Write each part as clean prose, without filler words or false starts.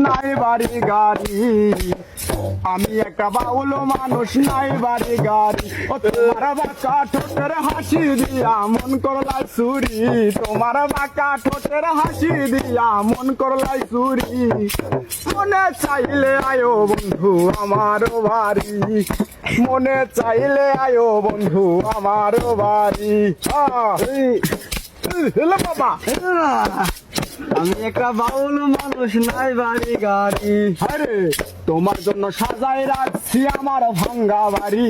নাই বাড়ি গাড়ি, আমি একটা বাউল মানুষ নাই বাড়ি গাড়ি। ও তোমার বাঁকা ঠোঁটের হাসি দিয়া মন করলাই চুরি, তোমার বাঁকা ঠোঁটের হাসি দিয়া মন করলাই চুরি। মনে চাইলে আয়ো বন্ধু আমার বাড়ি, মনে চাইলে আয়ো বন্ধু আমার বাড়ি। হ্যালো বাবা, আমি একটা বাউল মানুষ নাই বাড়ি গাড়ি। আরে তোমার জন্য সাজাই রাখছি আমার ভাঙ্গা বাড়ি,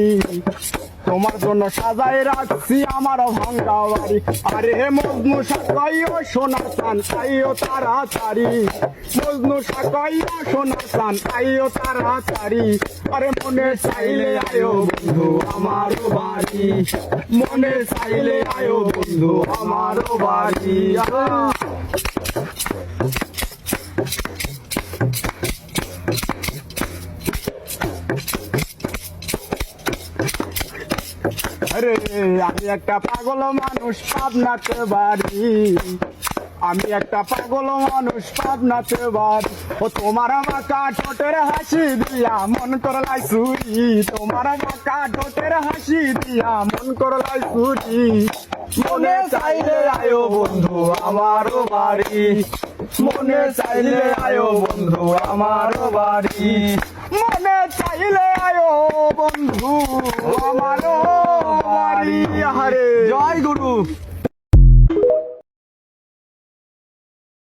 তোমার জন্য সাজাই রাখছি আমার ভাঙ্গা বাড়ি। আরে মজনু সাকাইও সোনার চান আইও তাড়াতাড়ি, মজনু সাকাইও সোনার চান আইও তাড়াতাড়ি। আরে মনে চাইলে আয়ো বন্ধু আমার বাড়ি, মনে চাইলে আয়ো বন্ধু আমার বাড়ি। আরে আমি একটা পাগল মানুষ পাবনাতে বাড়ি, আমি একটা পাগল মানুষ পাবনাতে বাড়ি। ও তোমার বাঁকা ঠোঁটের হাসি দিয়া মন করলাই চুরি, তোমার বাঁকা ঠোঁটের হাসি দিয়া মন করলাই চুরি। মনে চাইলে আয়ো বন্ধু আমার বাড়ি, মনে চাইলে আয়ো বন্ধু আমার বাড়ি, মনে চাইলে আয়ো বন্ধু আমার বাড়ি। হরে জয় গুরু।